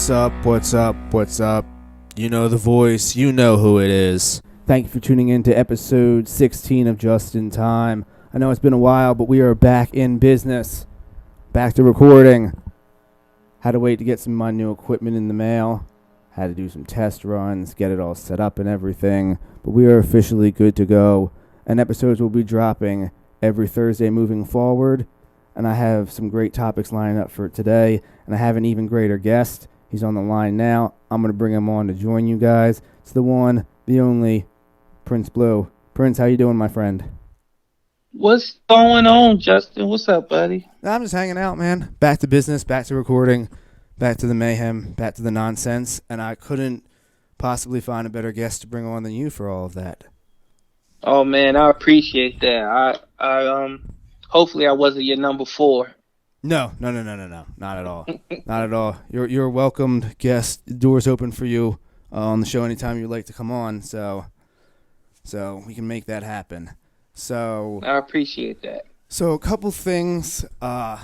What's up? What's up? What's up? You know the voice. You know who it is. Thank you for tuning in to episode 16 of Just in Time. I know it's been a while, but we are back in business. Back to recording. Had to wait to get some of my new equipment in the mail. Had to do some test runs, get it all set up and everything. But we are officially good to go. And episodes will be dropping every Thursday moving forward. And I have some great topics lined up for today. And I have an even greater guest. He's on the line now. I'm going to bring him on to join you guys. It's the one, the only, Prince Blue. Prince, how you doing, my friend? What's going on, Justin? What's up, buddy? I'm just hanging out, man. Back to business, back to recording, back to the mayhem, back to the nonsense. And I couldn't possibly find a better guest to bring on than you for all of that. Oh man, I appreciate that. Hopefully I wasn't your number 4. No, not at all, not at all. You're a welcomed guest. The door's open for you on the show anytime you'd like to come on. So we can make that happen. So I appreciate that. So a couple things. I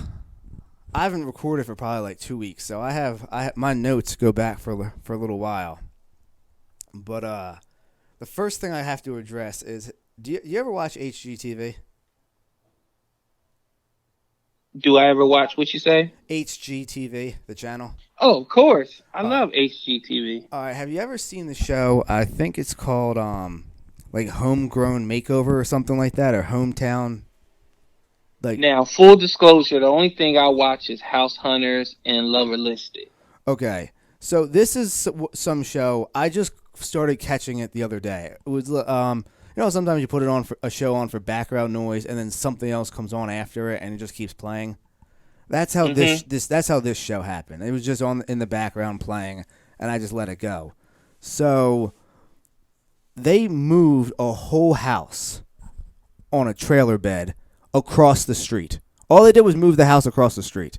haven't recorded for probably like 2 weeks, so I have my notes go back for a little while. But the first thing I have to address is: do you ever watch HGTV? Do I ever watch what you say? HGTV, the channel. Oh, of course. I love HGTV. All right. Have you ever seen the show? I think it's called like Homegrown Makeover or something like that, or Hometown. Like now, full disclosure, the only thing I watch is House Hunters and Lover Listed. Okay, so this is some show. I just started catching it the other day. It was sometimes you put it on for a show on for background noise, and then something else comes on after it, and it just keeps playing. That's how this show happened. It was just on in the background playing, and I just let it go. So they moved a whole house on a trailer bed across the street. All they did was move the house across the street.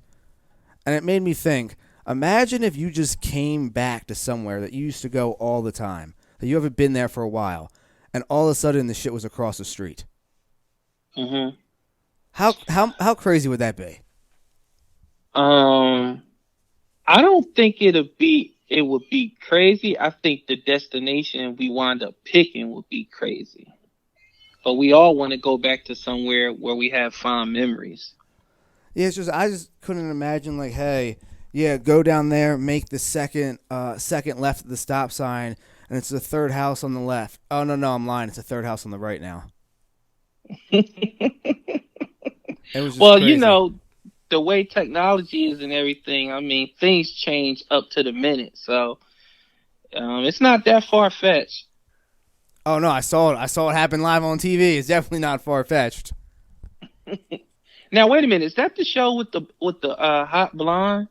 And it made me think, imagine if you just came back to somewhere that you used to go all the time, that you haven't been there for a while, and all of a sudden the shit was across the street. Mm-hmm. How crazy would that be? I don't think it would be crazy. I think the destination we wind up picking would be crazy. But we all want to go back to somewhere where we have fond memories. Yeah, it's just I just couldn't imagine like, hey, yeah, go down there, make the second left at the stop sign, and it's the third house on the left. Oh no, I'm lying. It's the third house on the right now. It was just well, crazy. The way technology is and everything. I mean, things change up to the minute, so it's not that far fetched. Oh no, I saw it happen live on TV. It's definitely not far fetched. Now wait a minute, is that the show with the hot blonde?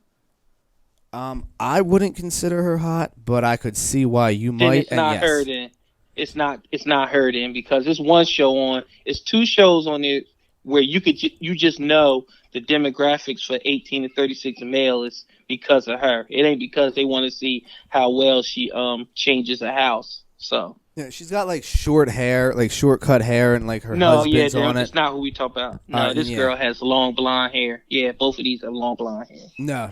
I wouldn't consider her hot, but I could see why you then might. It's not her then. It's not her then, because there's one show on. It's 2 shows on there where you just know the demographics for 18 to 36 male is because of her. It ain't because they want to see how well she changes a house. So. Yeah, she's got like short hair, like short cut hair, and like her husband's on it. That's not who we talk about. No, this girl has long blonde hair. Yeah, both of these have long blonde hair. No,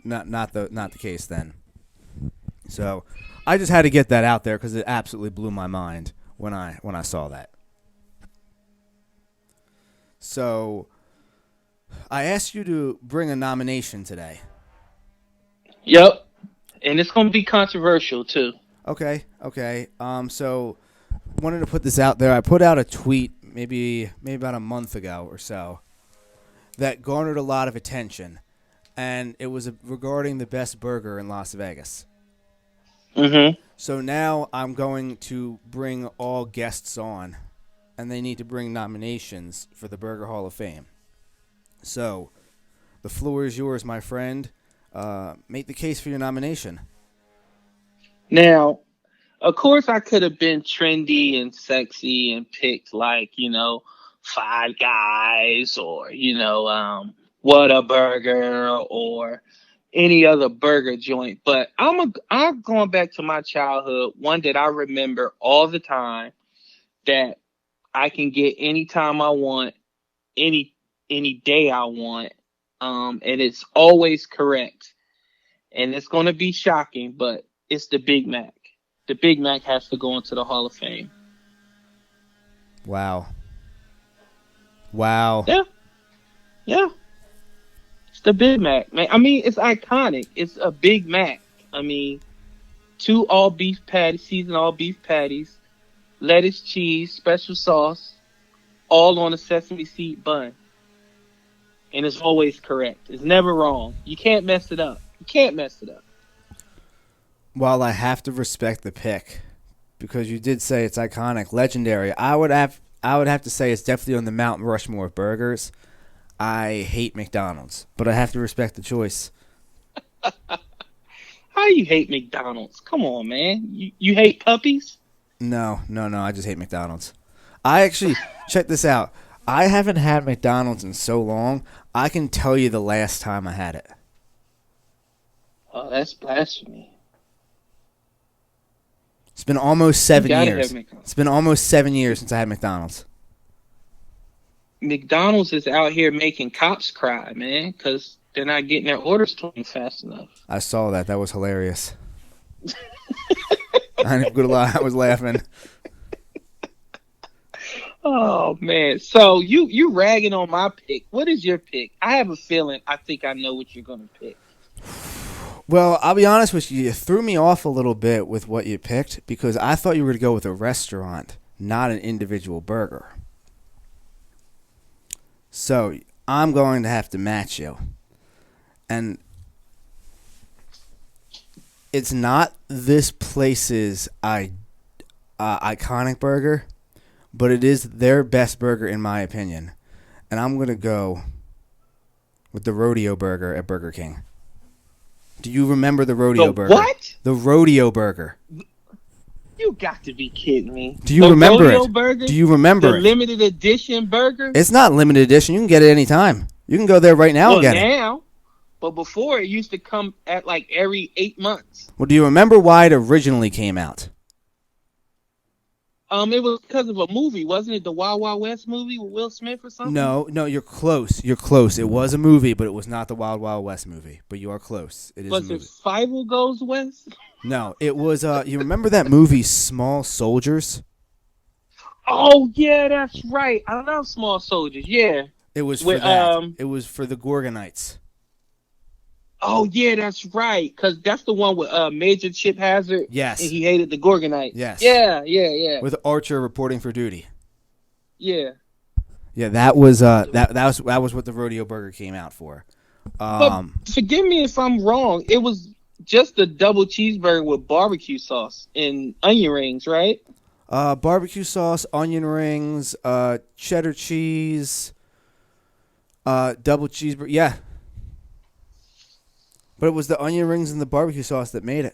not the case then. So, I just had to get that out there because it absolutely blew my mind when I saw that. So, I asked you to bring a nomination today. Yep, and it's going to be controversial too. Okay. So wanted to put this out there. I put out a tweet maybe about a month ago or so that garnered a lot of attention, and it was regarding the best burger in Las Vegas. Mm-hmm. So now I'm going to bring all guests on, and they need to bring nominations for the Burger Hall of Fame. So the floor is yours, my friend. Make the case for your nomination. Now, of course, I could have been trendy and sexy and picked like, Five Guys or, Whataburger or any other burger joint. But I'm going back to my childhood, one that I remember all the time that I can get anytime I want, any day I want, and it's always correct. and it's going to be shocking, but it's the Big Mac. The Big Mac has to go into the Hall of Fame. Wow. Wow. Yeah, yeah. It's the Big Mac, man. I mean, it's iconic. It's a Big Mac. I mean, 2 all beef patties, seasoned all beef patties, lettuce, cheese, special sauce, all on a sesame seed bun. And it's always correct. It's never wrong. You can't mess it up. You can't mess it up. While I have to respect the pick, because you did say it's iconic, legendary, I would have to say it's definitely on the Mount Rushmore of burgers. I hate McDonald's, but I have to respect the choice. How you hate McDonald's? Come on, man. You hate puppies? No. I just hate McDonald's. I actually, check this out. I haven't had McDonald's in so long, I can tell you the last time I had it. Oh, that's blasphemy. It's been almost 7 You gotta years. have McDonald's. It's been almost 7 years since I had McDonald's. McDonald's is out here making cops cry, man, because they're not getting their orders to them fast enough. I saw that. That was hilarious. I ain't gonna lie, I was laughing. Oh man! So you ragging on my pick? What is your pick? I have a feeling. I think I know what you're gonna pick. Well, I'll be honest with you. You threw me off a little bit with what you picked because I thought you were going to go with a restaurant, not an individual burger. So I'm going to have to match you. And it's not this place's iconic burger, but it is their best burger in my opinion. And I'm going to go with the rodeo burger at Burger King. Do you remember the rodeo burger? What? The rodeo burger. You got to be kidding me. Do you The remember rodeo it? Burger? Do you remember the it? limited edition burger? It's not limited edition. You can get it anytime. You can go there right now and get it. Now, but before it used to come at like every 8 months. Well, do you remember why it originally came out? It was because of a movie, wasn't it? The Wild Wild West movie with Will Smith or something? No, you're close. You're close. It was a movie, but it was not the Wild Wild West movie. But you are close. It is a Was movie. it Fievel Goes West? No, it was. You remember that movie, Small Soldiers? Oh yeah, that's right. I love Small Soldiers. Yeah. It was for With, that. It was for the Gorgonites. Oh yeah, that's right. Because that's the one with Major Chip Hazard. Yes. And he hated the Gorgonites. Yes. Yeah. With Archer reporting for duty. Yeah. Yeah, that was that was what the rodeo burger came out for. But forgive me if I'm wrong. It was just a double cheeseburger with barbecue sauce and onion rings, right? Barbecue sauce, onion rings, cheddar cheese, double cheeseburger. Yeah. But it was the onion rings and the barbecue sauce that made it.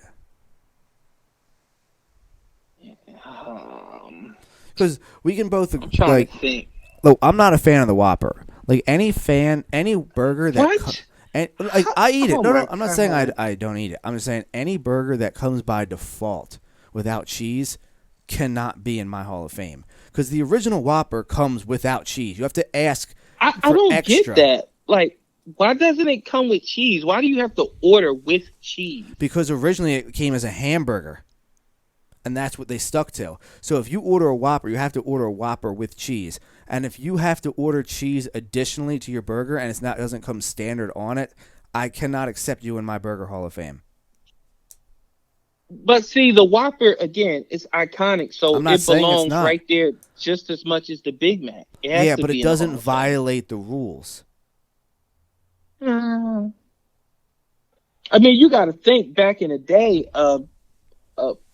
Because we can both I'm trying to think. Look, I'm not a fan of the Whopper. Like any burger that What? I eat it. Oh No, my I'm not saying God. I don't eat it. I'm just saying any burger that comes by default without cheese cannot be in my Hall of Fame. Because the original Whopper comes without cheese. You have to ask I for don't extra. get that. Like, why doesn't it come with cheese? Why do you have to order with cheese? Because originally it came as a hamburger. And that's what they stuck to. So if you order a Whopper, you have to order a Whopper with cheese. And if you have to order cheese additionally to your burger and it doesn't come standard on it, I cannot accept you in my Burger Hall of Fame. But see, the Whopper, again, is iconic. So I'm not it saying it's belongs not. right there just as much as the Big Mac. It has Yeah, to but be it in the doesn't Hall of Fame. violate the rules. I mean, you got to think back in the day of a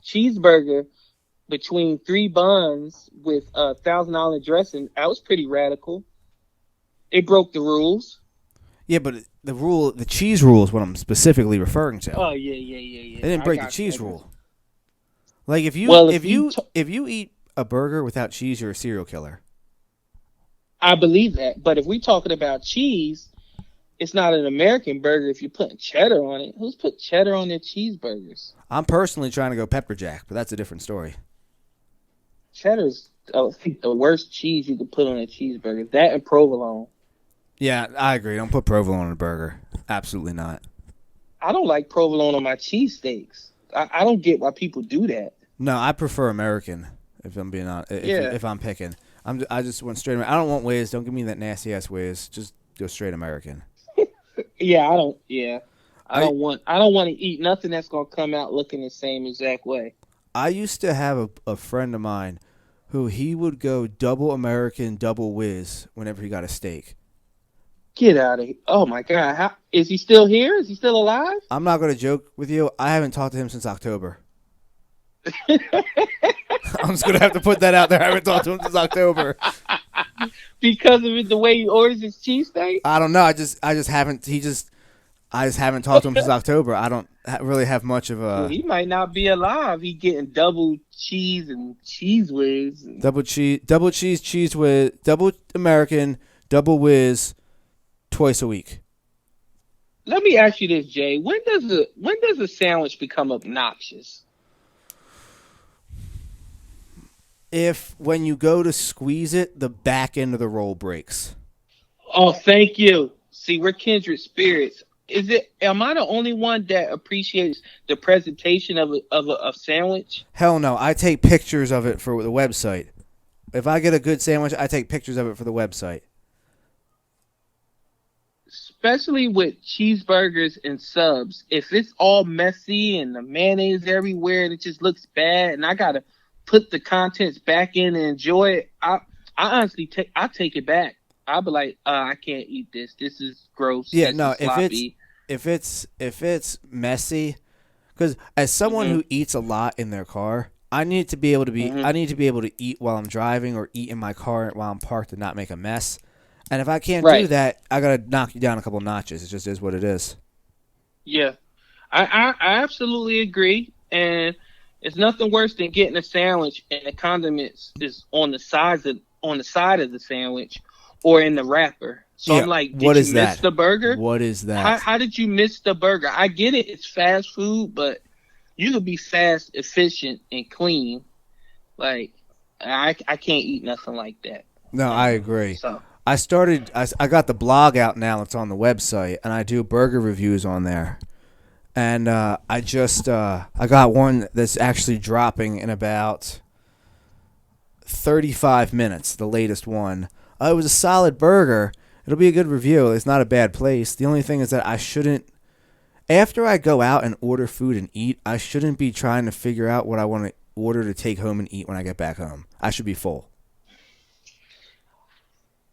cheeseburger between 3 buns with $1,000 dressing. That was pretty radical. It broke the rules. Yeah, but the cheese rule is what I'm specifically referring to. Oh yeah. They didn't break the cheese rule. Like if you if you eat a burger without cheese, you're a serial killer. I believe that. But if we're talking about cheese, it's not an American burger if you're putting cheddar on it. Who's put cheddar on their cheeseburgers? I'm personally trying to go pepper jack, but that's a different story. Cheddar's, I think, the worst cheese you could put on a cheeseburger. That and provolone. Yeah, I agree. Don't put provolone on a burger. Absolutely not. I don't like provolone on my cheesesteaks. I don't get why people do that. No, I prefer American. If I'm being honest, Yeah, if I'm picking, I just want straight. I don't want whiz. Don't give me that nasty ass whiz. Just go straight American. yeah, I don't. Yeah, I I don't want to eat nothing that's gonna come out looking the same exact way. I used to have a friend of mine who he would go double American, double whiz whenever he got a steak. Get out of here! Oh my God, how is he still here? Is he still alive? I'm not going to joke with you. I haven't talked to him since October. I'm just going to have to put that out there. I haven't talked to him since October. Because of the way he orders his cheesesteak? I don't know. I just haven't talked to him since October. I don't really have much of Well, a he might not be alive. He getting double cheese and cheese whiz. double cheese whiz, double American, double whiz, twice a week. Let me ask you this, Jay. When does a sandwich become obnoxious? If when you go to squeeze it, the back end of the roll breaks. Oh, thank you. See, we're kindred spirits. Am I the only one that appreciates the presentation of a sandwich? Hell no. I take pictures of it for the website. If I get a good sandwich, I take pictures of it for the website. Especially with cheeseburgers and subs. If it's all messy and the mayonnaise everywhere and it just looks bad and I gotta put the contents back in and enjoy it, I honestly take it back. I'll be like, I can't eat this. This is gross. Yeah, This no. is sloppy. If it's messy, because as someone Mm-hmm. who eats a lot in their car, I need to be able to be. Mm-hmm. I need to be able to eat while I'm driving or eat in my car while I'm parked and not make a mess. And if I can't do Right. that, I gotta knock you down a couple notches. It just is what it is. Yeah. I absolutely agree. And it's nothing worse than getting a sandwich and the condiments is on the side of the sandwich or in the wrapper. So Yeah, I'm like, what did is you miss that? the burger? What is that? How did you miss the burger? I get it, it's fast food, but you could be fast, efficient, and clean. Like I can't eat nothing like that. No, I agree. So I got the blog out now. It's on the website, and I do burger reviews on there. And I got one that's actually dropping in about 35 minutes, the latest one. It was a solid burger. It'll be a good review. It's not a bad place. The only thing is that I shouldn't, after I go out and order food and eat, I shouldn't be trying to figure out what I want to order to take home and eat when I get back home. I should be full.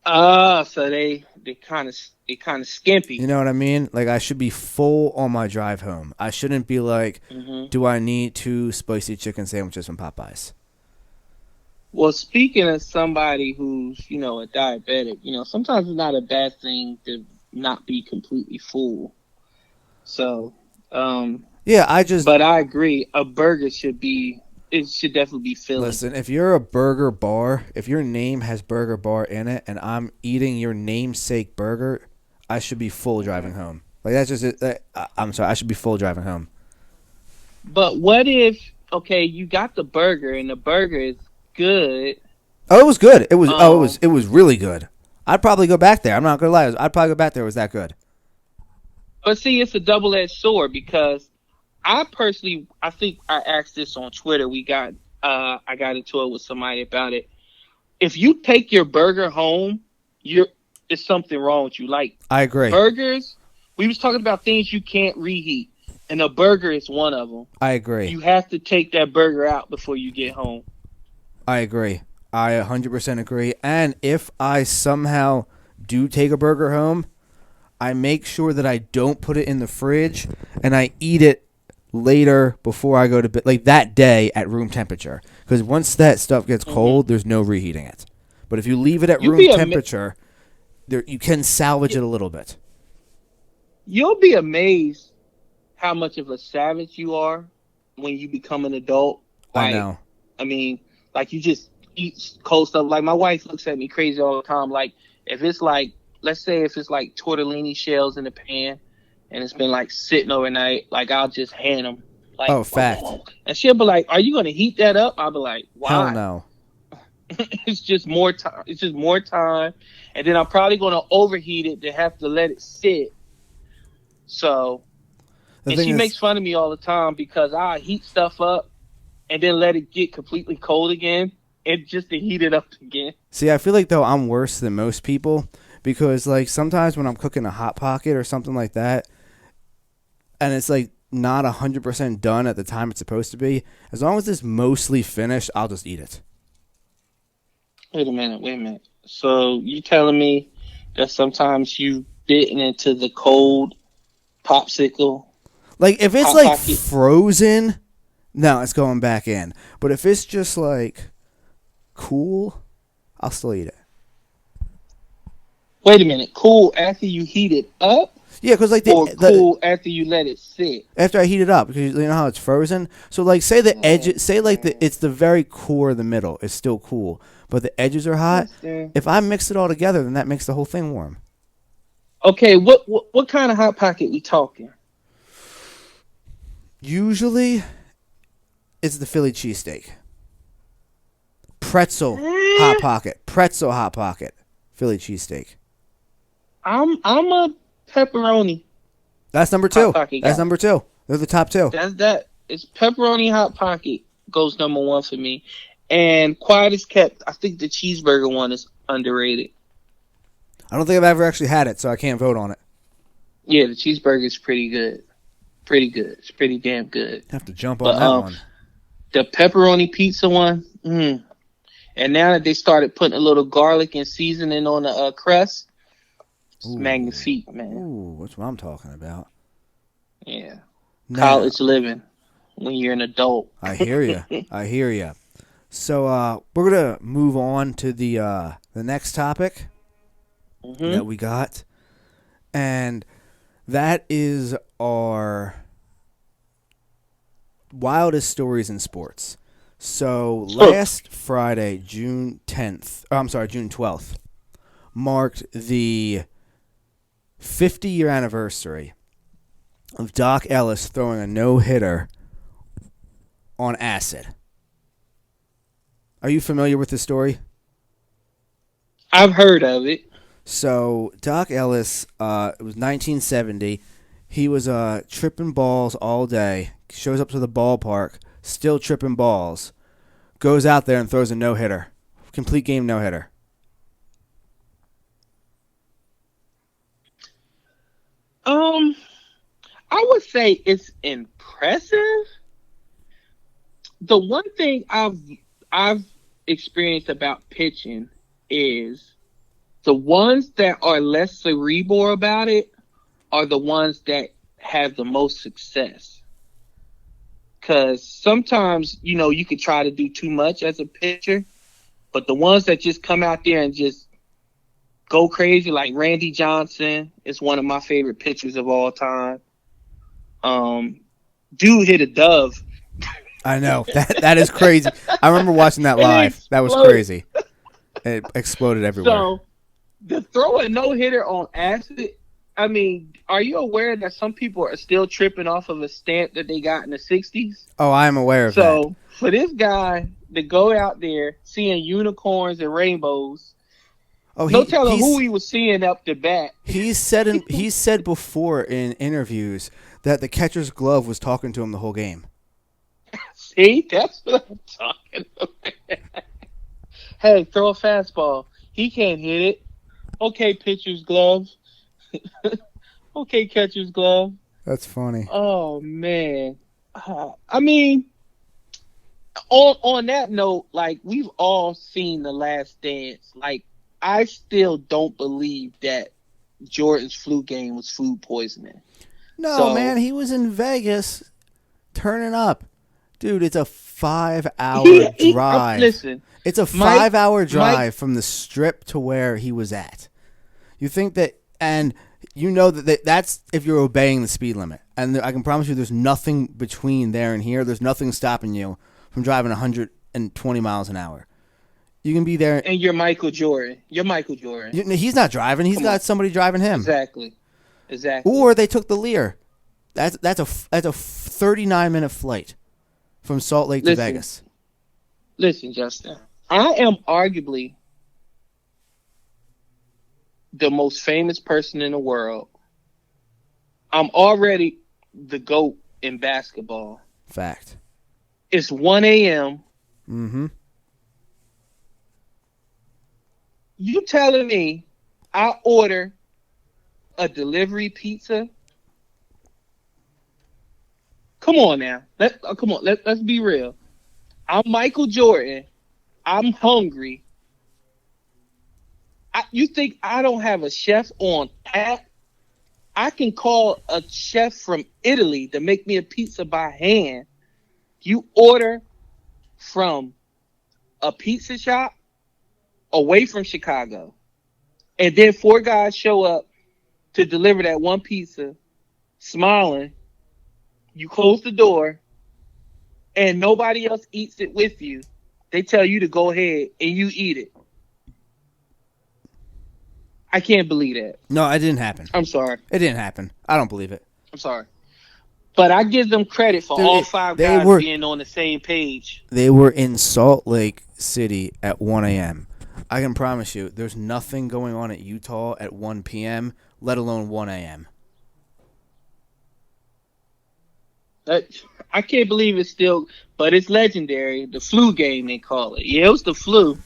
so they kind of skimpy. You know what I mean? Like, I should be full on my drive home. I shouldn't be like, do I need 2 spicy chicken sandwiches from Popeyes? Well, speaking of somebody who's, a diabetic, sometimes it's not a bad thing to not be completely full. So, Yeah, but I agree. A burger should definitely be filling. Listen, if you're a burger bar, if your name has burger bar in it and I'm eating your namesake burger, I should be full driving home. Like, that's just it. I'm sorry, I should be full driving home. But what if, okay, you got the burger and the burger is good. Oh, it was good. It was really good. I'd probably go back there. I'm not gonna lie. I'd probably go back there. It was that good. But see, it's a double-edged sword because I think I asked this on Twitter. I got into it with somebody about it. If you take your burger home, there's something wrong with you. Like, I agree. burgers, we was talking about things you can't reheat, and a burger is one of them. I agree. You have to take that burger out before you get home. I agree. I 100% agree. And if I somehow do take a burger home, I make sure that I don't put it in the fridge and I eat it later before I go to bed, like that day at room temperature. Because once that stuff gets cold, there's no reheating it. But if you leave it at room temperature, you can salvage it a little bit. You'll be amazed how much of a savage you are when you become an adult. I know. I mean, like, you just eat cold stuff. Like, my wife looks at me crazy all the time. Like, if it's like, let's say if it's like tortellini shells in the pan and it's been like sitting overnight, like, I'll just hand them. Like, oh, fact. And she'll be like, "Are you going to heat that up?" I'll be like, "Why?" Hell no. It's just more time. It's just more time. And then I'm probably going to overheat it to have to let it sit. So, The and thing she is, makes fun of me all the time because I heat stuff up and then let it get completely cold again, and just to heat it up again. see, I feel like though I'm worse than most people because like sometimes when I'm cooking a hot pocket or something like that, and it's like not 100% done at the time it's supposed to be, as long as it's mostly finished, I'll just eat it. Wait a minute, wait a minute. So you telling me that sometimes you bitten into the cold popsicle Like if it's hot like pocket? frozen, no, it's going back in. But if it's just like cool, I'll still eat it. Wait a minute, cool after you heat it up, Yeah, because like or the cool after you let it sit? after I heat it up, because you know how it's frozen. So like, say the Oh, edge, say like man. it's the very core of the middle is still cool, but the edges are hot. Understand? If I mix it all together, then that makes the whole thing warm. Okay, what kind of hot pocket we talking? Usually, it's the Philly cheesesteak, pretzel hot Eh, pocket, pretzel hot pocket, Philly cheesesteak. I'm a pepperoni That's number hot two. pocket That's guy. number two. They're the top two. That it's pepperoni hot pocket goes number one for me. And quiet as kept, I think the cheeseburger one is underrated. I don't think I've ever actually had it, so I can't vote on it. Yeah, the cheeseburger is pretty good. Pretty good. It's pretty damn good. Have to jump on But that one. the pepperoni pizza one, and now that they started putting a little garlic and seasoning on the crust, it's Ooh. magnifique, man. Ooh, that's what I'm talking about. Yeah, Now, college living when you're an adult. I hear you. I hear you. So we're gonna move on to the next topic that we got, and that is our wildest stories in sports. So last Friday, June 12th, marked the 50-year anniversary of Doc Ellis throwing a no-hitter on acid. Are you familiar with this story? I've heard of it. So Doc Ellis, it was 1970. He was tripping balls all day. Shows up to the ballpark, still tripping balls. Goes out there and throws a no-hitter. Complete game no-hitter. I would say it's impressive. The one thing I've experienced about pitching is the ones that are less cerebral about it are the ones that have the most success. Because sometimes, you could try to do too much as a pitcher, but the ones that just come out there and just go crazy, like Randy Johnson is one of my favorite pitchers of all time. Dude hit a dove. I know. That is crazy. I remember watching that It live. That was exploded. crazy. It exploded everywhere. So to throw a no hitter on acid, I mean, are you aware that some people are still tripping off of a stamp that they got in the '60s? Oh, I am aware of that. So for this guy to go out there seeing unicorns and rainbows, Oh, no telling who he was seeing up the bat. He's said before in interviews that the catcher's glove was talking to him the whole game. See, that's what I'm talking about. Hey, throw a fastball. He can't hit it. Okay, pitcher's glove. Okay, catcher's glove. That's funny. Oh man. I mean, on that note, like we've all seen The Last Dance. Like I still don't believe that Jordan's flu game was food poisoning. No, So- man, he was in Vegas turning up. Dude, it's a 5-hour drive. Listen, It's a Mike- 5-hour drive from the strip to where he was at. You think that, and you know that's if you're obeying the speed limit. And I can promise you there's nothing between there and here. There's nothing stopping you from driving 120 miles an hour. You can be there. and you're Michael Jordan. You're Michael Jordan. He's not driving. He's got somebody driving him. Exactly. Or they took the Lear. That's a 39-minute flight from Salt Lake to Listen. Vegas. Listen, Justin. I am arguably the most famous person in the world. I'm already the GOAT in basketball. Fact. It's 1 a.m. Mm-hmm. You telling me I order a delivery pizza? Come on now. Let's be real. I'm Michael Jordan. I'm hungry. You think I don't have a chef on tap? I can call a chef from Italy to make me a pizza by hand. You order from a pizza shop away from Chicago, and then 4 guys show up to deliver that one pizza, smiling. You close the door, and nobody else eats it with you. They tell you to go ahead and you eat it. I can't believe that. No, it didn't happen. I'm sorry. It didn't happen. I don't believe it. I'm sorry. But I give them credit for all 5 guys being on the same page. They were in Salt Lake City at 1 a.m. I can promise you there's nothing going on at Utah at 1 p.m., let alone 1 a.m. I can't believe it's still, but it's legendary. The flu game, they call it. Yeah, it was the flu.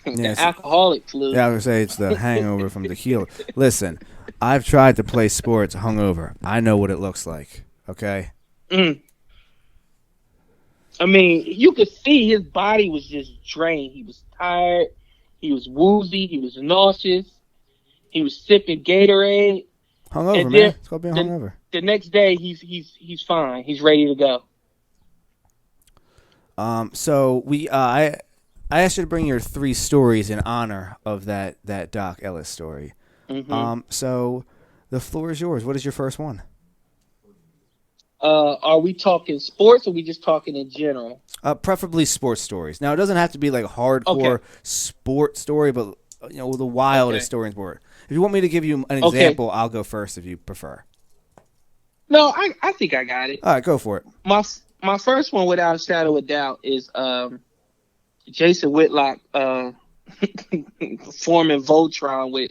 The alcoholic flu. Yeah, I was going to say it's the hangover from tequila. Listen, I've tried to play sports hungover. I know what it looks like, okay? I mean, you could see his body was just drained. He was tired. He was woozy. He was nauseous. He was sipping Gatorade. Hungover, man. It's called being hungover. The next day, he's fine. He's ready to go. So I asked you to bring your 3 stories in honor of that Doc Ellis story. Mm-hmm. So the floor is yours. What is your first one? Are we talking sports or are we just talking in general? Preferably sports stories. Now, it doesn't have to be like a hardcore sports story, but the wildest story in sport. If you want me to give you an example, I'll go first if you prefer. No, I think I got it. All right, go for it. My first one, without a shadow of doubt, is Jason Whitlock forming Voltron with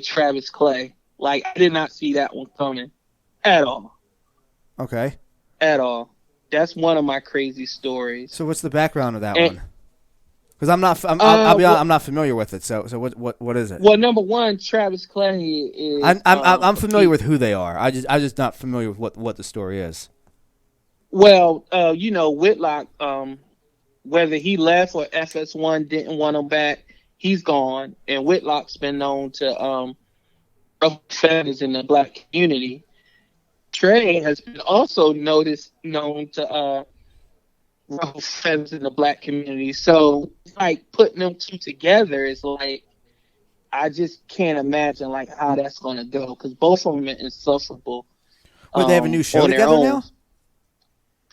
Travis Clay. Like, I did not see that one coming at all. Okay. At all. That's one of my crazy stories. So what's the background of that one? Because I'll be honest, I'm not familiar with it. So what is it? Well, number one, Travis Clay is. I'm familiar with who they are. I'm just not familiar with what the story is. Well, Whitlock, whether he left or FS1 didn't want him back, he's gone. And Whitlock's been known to ruffle feathers in the black community. Trey has been also known to ruffle feathers in the black community. So, like, putting them two together is like, I just can't imagine like how that's going to go because both of them are insufferable. Wait, they have a new show together now?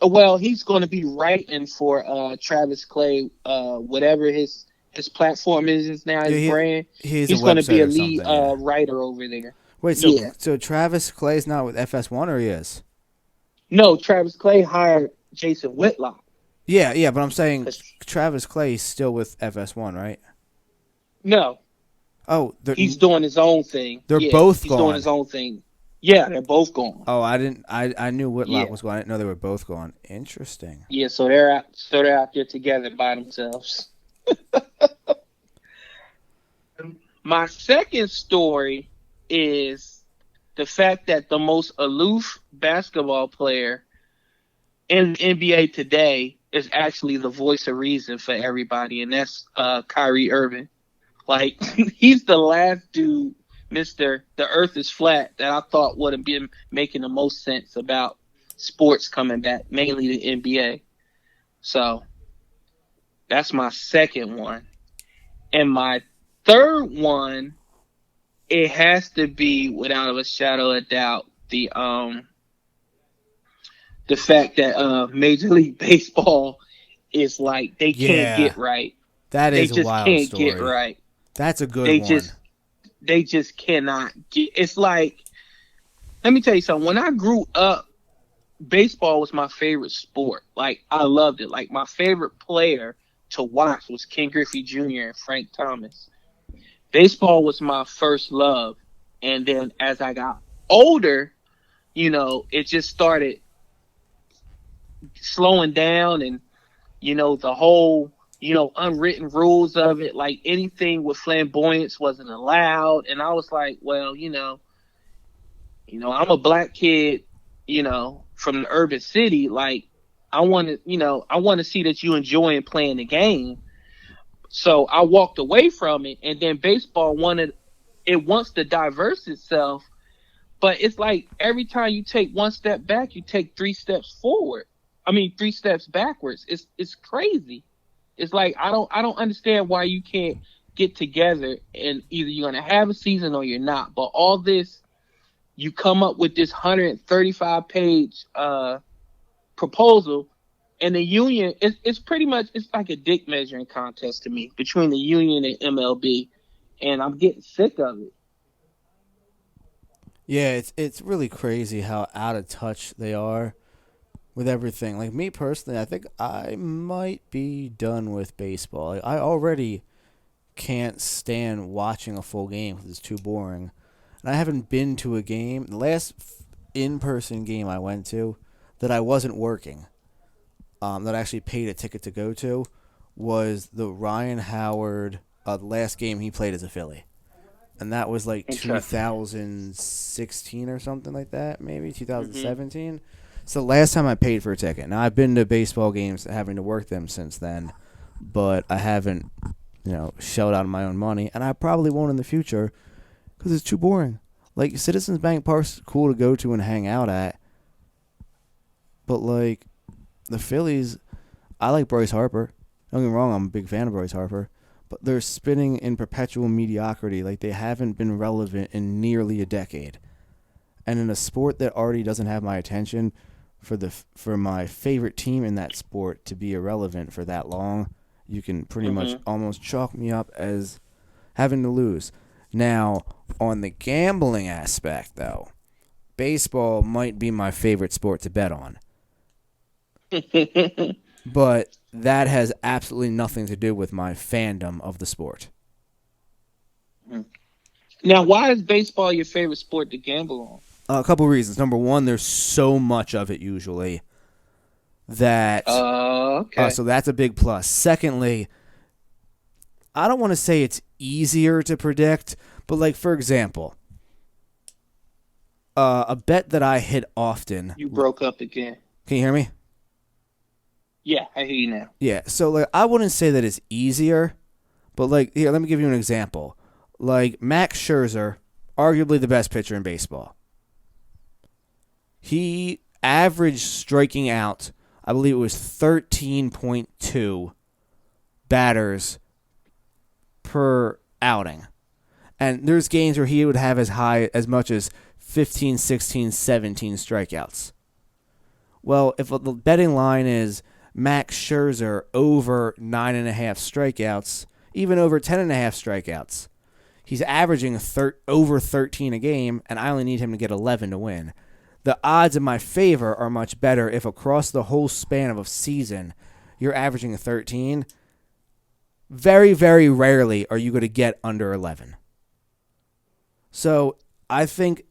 Well, he's going to be writing for Travis Clay, whatever his platform is now, his brand. He's going to be a lead writer over there. Wait, so Travis Clay's not with FS1 or he is? No, Travis Clay hired Jason Whitlock. Yeah, but I'm saying Travis Clay is still with FS1, right? No. Oh, he's doing his own thing. They're both gone. He's doing his own thing. Yeah, they're both gone. Oh, I knew Whitlock was gone. I didn't know they were both gone. Interesting. Yeah, so they're out there together by themselves. My second story is the fact that the most aloof basketball player in the NBA today is actually the voice of reason for everybody, and that's Kyrie Irving. Like, he's the last dude, Mr. The Earth is Flat, that I thought would have been making the most sense about sports coming back, mainly the NBA. So, that's my second one. And my third one, it has to be, without a shadow of doubt, the fact that Major League Baseball is like, they can't get right. That is a wild story. They just can't get right. That's a good one. They just cannot get. It's like, let me tell you something. When I grew up, baseball was my favorite sport. Like, I loved it. Like, my favorite player to watch was Ken Griffey Jr. and Frank Thomas. Baseball was my first love. And then as I got older, it just started slowing down, and the whole unwritten rules of it, like anything with flamboyance wasn't allowed. And I was like, well, I'm a black kid, from the urban city. Like, I want to see that you enjoying playing the game. So I walked away from it, and then baseball wants to diverse itself, but it's like every time you take one step back, you take three steps forward. I mean, three steps backwards. It's crazy. It's like I don't understand why you can't get together, and either you're gonna have a season or you're not. But all this, you come up with this 135-page proposal, and the union, it's pretty much, it's like a dick measuring contest to me between the union and MLB, and I'm getting sick of it. Yeah, it's really crazy how out of touch they are with everything. Like me personally, I think I might be done with baseball. Like, I already can't stand watching a full game because it's too boring. And I haven't been to a game. The last in-person game I went to that I wasn't working, that I actually paid a ticket to go to, was the Ryan Howard last game he played as a Philly. And that was like 2016 or something like that, maybe 2017. So the last time I paid for a ticket. Now I've been to baseball games having to work them since then, but I haven't, shelled out my own money, and I probably won't in the future because it's too boring. Like Citizens Bank Park's cool to go to and hang out at, but like the Phillies, I like Bryce Harper. Don't get me wrong, I'm a big fan of Bryce Harper, but they're spinning in perpetual mediocrity. Like they haven't been relevant in nearly a decade. And in a sport that already doesn't have my attention, for my favorite team in that sport to be irrelevant for that long, you can pretty much almost chalk me up as having to lose. Now, on the gambling aspect, though, baseball might be my favorite sport to bet on. But that has absolutely nothing to do with my fandom of the sport. Now, why is baseball your favorite sport to gamble on? A couple reasons. Number one, there's so much of it usually that okay. So that's a big plus. Secondly, I don't want to say it's easier to predict, but like for example, a bet that I hit often. You broke up again. Can you hear me? Yeah, I hear you now. Yeah, so like I wouldn't say that it's easier, but like here, let me give you an example. Like Max Scherzer, arguably the best pitcher in baseball. He averaged striking out, I believe it was 13.2 batters per outing. And there's games where he would have as much as 15, 16, 17 strikeouts. Well, if the betting line is Max Scherzer over 9.5 strikeouts, even over 10.5 strikeouts, he's averaging over 13 a game, and I only need him to get 11 to win. The odds in my favor are much better if across the whole span of a season you're averaging a 13. Very, very rarely are you going to get under 11. So I think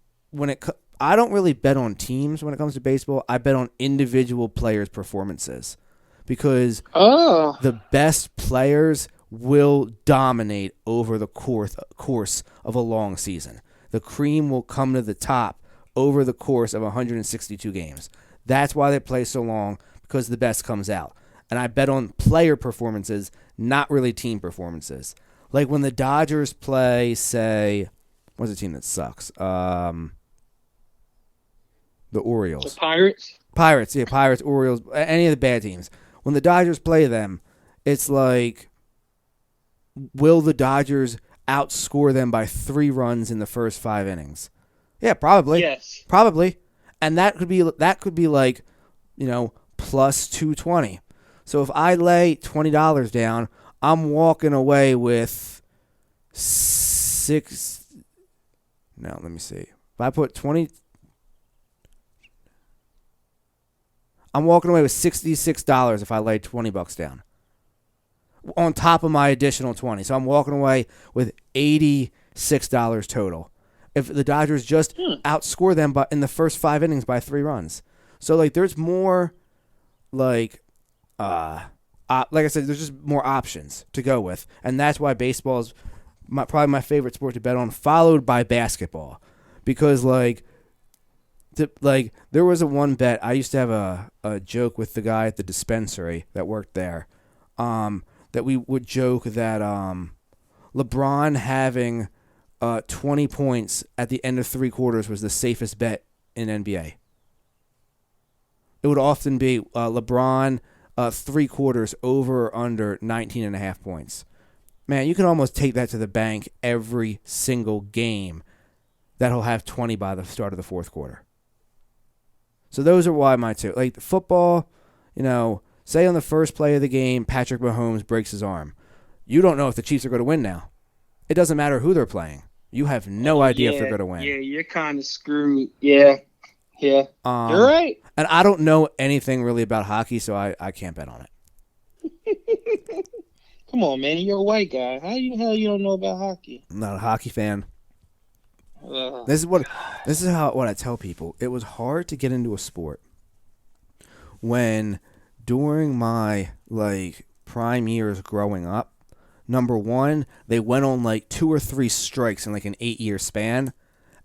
I don't really bet on teams when it comes to baseball. I bet on individual players' performances because the best players will dominate over the course of a long season. The cream will come to the top over the course of 162 games. That's why they play so long, because the best comes out. And I bet on player performances, not really team performances. Like when the Dodgers play, say, what's a team that sucks? The Orioles. The Pirates? Pirates, Orioles, any of the bad teams. When the Dodgers play them, it's like, will the Dodgers outscore them by 3 runs in the first 5 innings? Yeah, probably. Yes. Probably. And that could be like, plus 220. So if I lay $20 down, I'm walking away with let me see. If I put 20, I'm walking away with $66 if I lay $20 down. On top of my additional 20. So I'm walking away with $86 total. if the Dodgers just outscore them in the first 5 innings by 3 runs. So like there's more like I said, there's just more options to go with, and that's why baseball is probably my favorite sport to bet on, followed by basketball, because there was one bet. I used to have a joke with the guy at the dispensary that worked there, that we would joke that LeBron having 20 points at the end of 3 quarters was the safest bet in NBA. It would often be LeBron 3 quarters over or under 19.5 points. Man, you can almost take that to the bank every single game that he'll have 20 by the start of the 4th quarter. So those are why my two. Like football, say on the first play of the game, Patrick Mahomes breaks his arm. You don't know if the Chiefs are going to win now. It doesn't matter who they're playing. You have no idea if they're going to win. Yeah, you're kind of screwed. Yeah. You're right. And I don't know anything really about hockey, so I can't bet on it. Come on, man. You're a white guy. How the hell you don't know about hockey? I'm not a hockey fan. This is what I tell people. It was hard to get into a sport when during my prime years growing up. Number one, they went on 2 or 3 strikes in an 8-year span,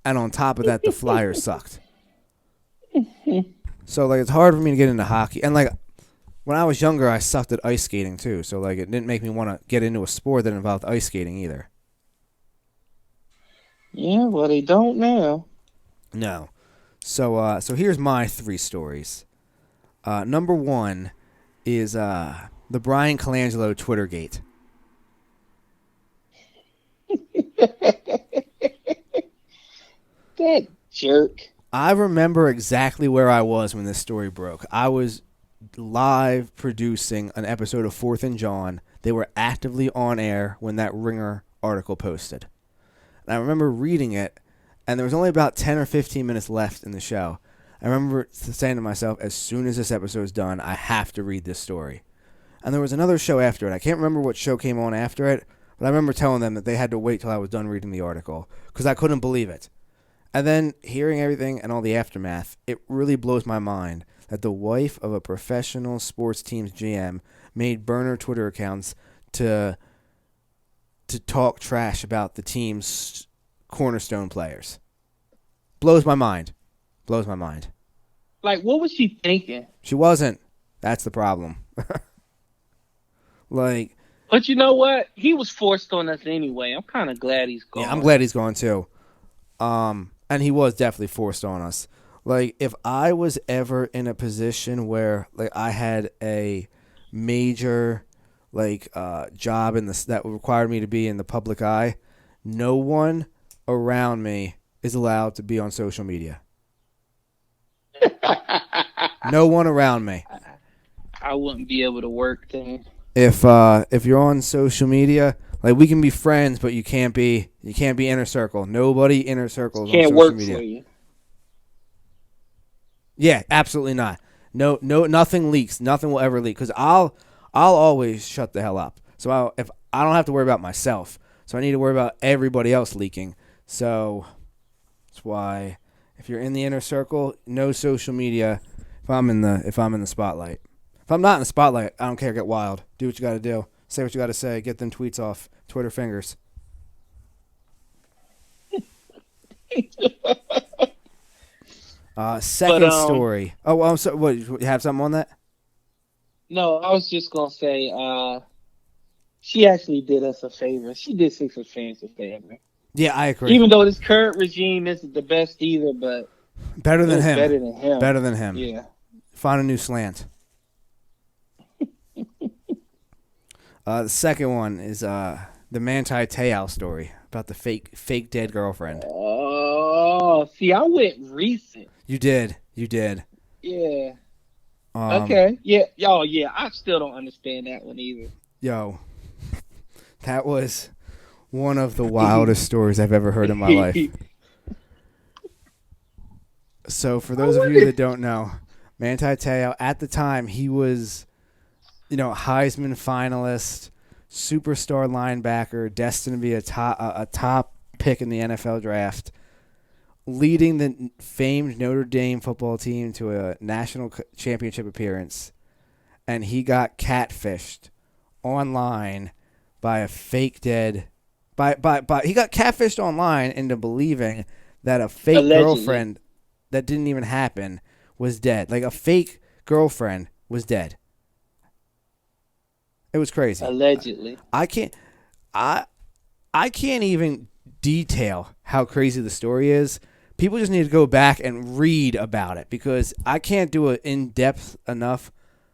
and on top of that, the Flyers sucked. So it's hard for me to get into hockey, and when I was younger, I sucked at ice skating too. So it didn't make me want to get into a sport that involved ice skating either. Yeah, well, they don't now. No. So here's my 3 stories. Number 1 is the Brian Colangelo Twittergate. That jerk. I remember exactly where I was when this story broke. I was live producing an episode of 4th and John. They were actively on air when that Ringer article posted. And I remember reading it, and there was only about 10 or 15 minutes left in the show. I remember saying to myself, as soon as this episode is done, I have to read this story. And there was another show after it. I can't remember what show came on after it, but I remember telling them that they had to wait till I was done reading the article because I couldn't believe it. And then hearing everything and all the aftermath, it really blows my mind that the wife of a professional sports team's GM made burner Twitter accounts to talk trash about the team's cornerstone players. Blows my mind. Blows my mind. What was she thinking? She wasn't. That's the problem. But you know what? He was forced on us anyway. I'm kind of glad he's gone. Yeah, I'm glad he's gone too. And he was definitely forced on us. If I was ever in a position where I had a major job that required me to be in the public eye, no one around me is allowed to be on social media. No one around me. I wouldn't be able to work then. If you're on social media, we can be friends, but you can't be inner circle. Nobody inner circles on social media. Can't work for you. Yeah, absolutely not. No, nothing leaks. Nothing will ever leak because I'll always shut the hell up. So if I don't have to worry about myself, so I need to worry about everybody else leaking. So that's why if you're in the inner circle, no social media. If I'm in the spotlight, if I'm not in the spotlight, I don't care. Get wild. Do what you got to do. Say what you got to say. Get them tweets off. Twitter fingers. Second story. Oh, I'm sorry. What, you have something on that? No, I was just gonna say, she actually did us a favor. She did Sixers fans a favor. Yeah, I agree. Even though this current regime isn't the best either, but better than him. Better than him. Better than him. Yeah. Find a new slant. The second one is the Manti Te'o story about the fake dead girlfriend. Oh, see, I went recent. You did. Yeah. Okay. Yeah. Oh, yeah. I still don't understand that one either. Yo, that was one of the wildest stories I've ever heard in my life. So, for those of you that don't know, Manti Te'o, at the time, he was, Heisman finalist, superstar linebacker, destined to be a top pick in the NFL draft. leading the famed Notre Dame football team to a national championship appearance, and he got catfished online by a fake dead. He got catfished online into believing that a fake Allegedly. girlfriend that didn't even happen was dead. Like a fake girlfriend was dead. It was crazy. Allegedly. I can't even detail how crazy the story is. People just need to go back and read about it because I can't do an in-depth enough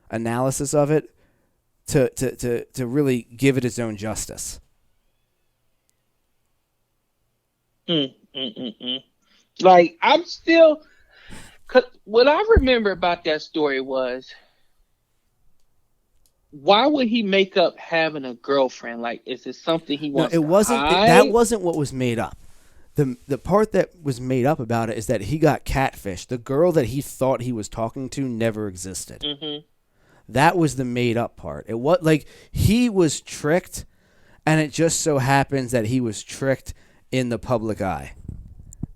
analysis of it to really give it its own justice. Like, I'm still... Cause what I remember about that story was, why would he make up having a girlfriend? Like, is it something he wants to hide? That wasn't what was made up. The part that was made up about it is that he got catfished. The girl that he thought he was talking to never existed. Mm-hmm. That was the made up part. It was like he was tricked, and it just so happens that he was tricked in the public eye.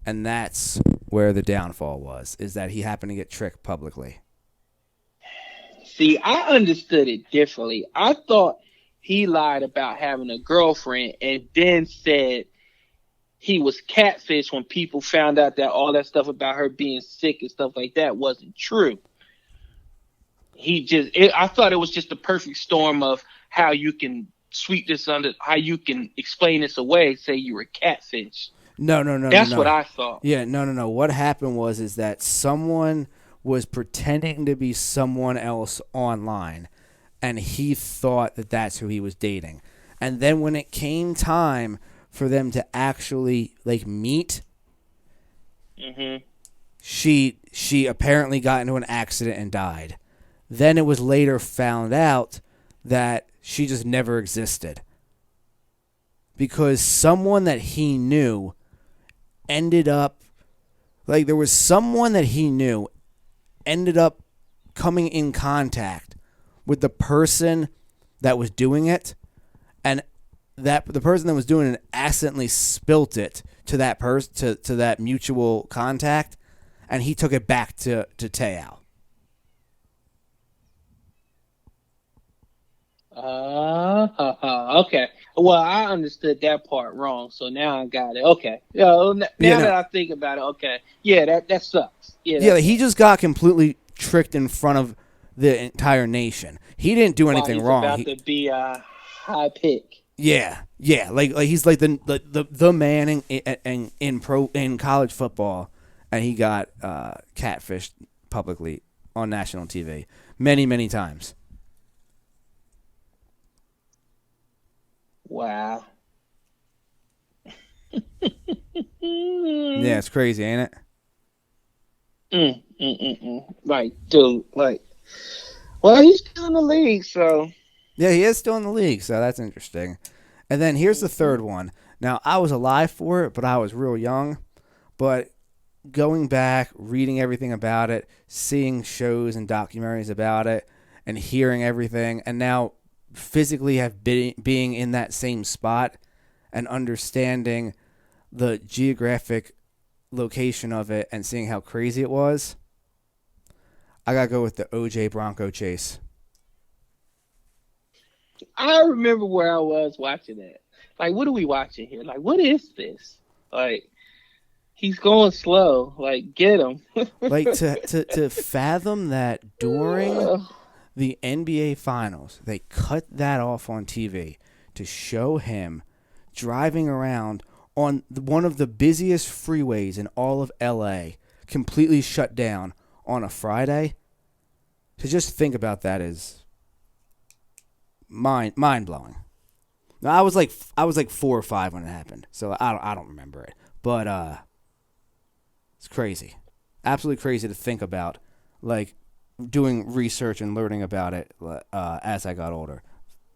And that's where the downfall was, is that he happened to get tricked publicly. See, I understood it differently. I thought he lied about having a girlfriend and then said he was catfished when people found out that all that stuff about her being sick and stuff like that wasn't true. I thought it was just the perfect storm of how you can sweep this under, how you can explain this away, say you were catfished. No. That's what I thought. Yeah, no. What happened is that someone was pretending to be someone else online, and he thought that that's who he was dating. And then when it came time for them to actually meet, she apparently got into an accident and died. Then it was later found out that she just never existed because someone that he knew ended up coming in contact with the person that was doing it, and that the person that was doing it accidentally spilt it to that person to that mutual contact, and he took it back to Teo. Okay. Well, I understood that part wrong, so now I got it. Okay. Now that I think about it, okay. Yeah, that sucks. Yeah, he just got completely tricked in front of the entire nation. He didn't do anything wrong. About to be a high pick. Yeah. Like he's like the man in college football, and he got catfished publicly on national TV many times. Wow. Yeah, it's crazy, ain't it? Like, dude, well, he's still in the league, so. Yeah, he is still in the league, so that's interesting. And then here's the third one. Now, I was alive for it, but I was real young. But going back, reading everything about it, seeing shows and documentaries about it, and hearing everything, and now physically being in that same spot and understanding the geographic location of it and seeing how crazy it was, I gotta go with the OJ Bronco chase. I remember where I was watching it. Like, what are we watching here? Like, what is this? Like, he's going slow. Like, get him. Like, to fathom that during the NBA Finals, they cut that off on TV to show him driving around on one of the busiest freeways in all of LA, completely shut down on a Friday. To just think about that is mind blowing. Now, I was like 4 or 5 when it happened, so I don't remember it, but it's crazy, absolutely crazy to think about, like, doing research and learning about it as I got older.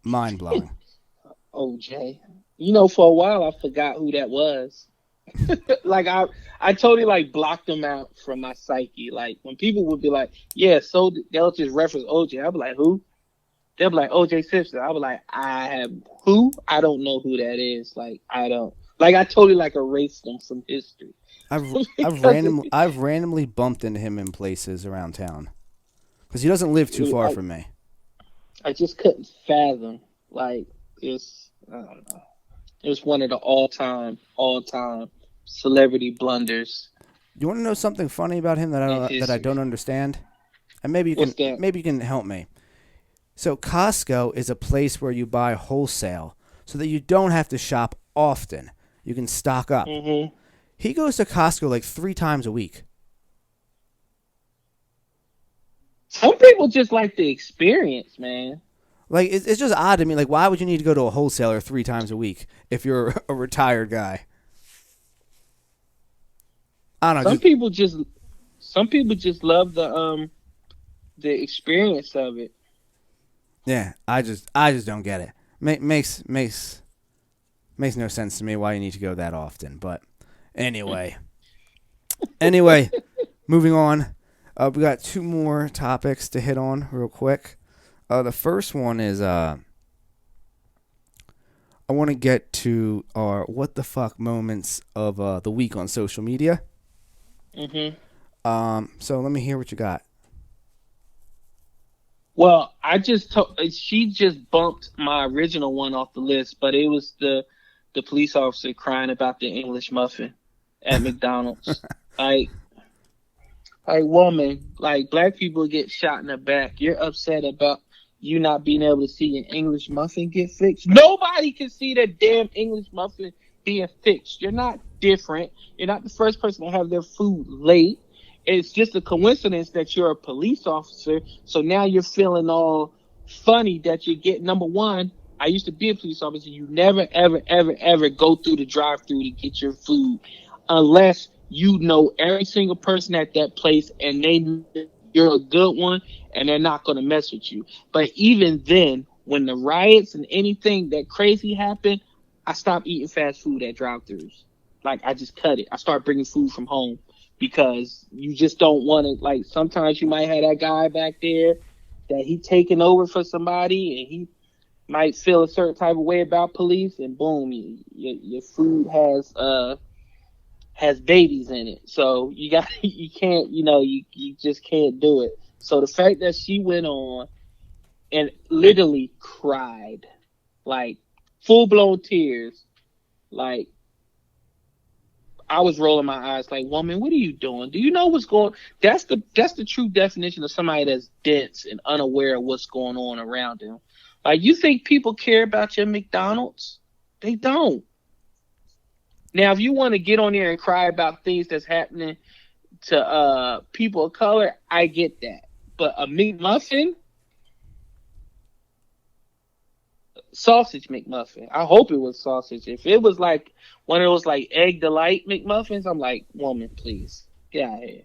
Mind blowing. OJ. For a while I forgot who that was. Like, I totally blocked him out from my psyche. Like, when people would be like, yeah, so they'll just reference OJ. I'll be like, who? They'll be like, OJ Simpson. I'll be like, who? I don't know who that is. Like, I don't. Like I totally like erased him from history. Because I've randomly bumped into him in places around town because he doesn't live too far I, from me. I just couldn't fathom. Like it's I don't know. It was one of the all time celebrity blunders You want to know something funny about him in that I history. don't understand? And What's that? maybe you can help me. So Costco is a place where you buy wholesale so that you don't have to shop often. You can stock up. Hmm. He goes to Costco like 3 times a week. Some people just like the experience, man. Like it's just odd to me. Like why would you need to go to a wholesaler 3 times a week if you're a retired guy? I don't know. Some Just people just some people just love the experience of it. yeah. I just don't get it. Makes no sense to me why you need to go that often. But anyway, anyway, moving on. We got 2 more topics to hit on real quick. The first one is I want to get to our what the fuck moments of the week on social media. Hmm. So let me hear what you got. Well, she just bumped my original one off the list, but it was the police officer crying about the English muffin at McDonald's. like, like woman, like black people get shot in the back. You're upset about you not being able to see an English muffin get fixed. Nobody can see that damn English muffin being fixed. You're not different. You're not the first person to have their food late. It's just a coincidence that you're a police officer. So now you're feeling all funny that you're getting. Number one, I used to be a police officer. You never, ever, ever, ever go through the drive-through to get your food unless you know every single person at that place and they know you're a good one and they're not going to mess with you. But even then, when the riots and anything that crazy happened, I stopped eating fast food at drive-throughs. Like I just cut it. I start bringing food from home because you just don't want to. Like sometimes you might have that guy back there that he taking over for somebody and he might feel a certain type of way about police, and boom, your food has babies in it. So you can't you just can't do it. So the fact that she went on and literally cried, like full blown tears, like I was rolling my eyes like, woman, what are you doing? Do you know what's going? That's the true definition of somebody that's dense and unaware of what's going on around them. Like, you think people care about your McDonald's? They don't. Now, if you want to get on there and cry about things that's happening to people of color, I get that. But a McMuffin, sausage McMuffin. I hope it was sausage. If it was like one of those like egg delight McMuffins, I'm like, woman, please get out of here.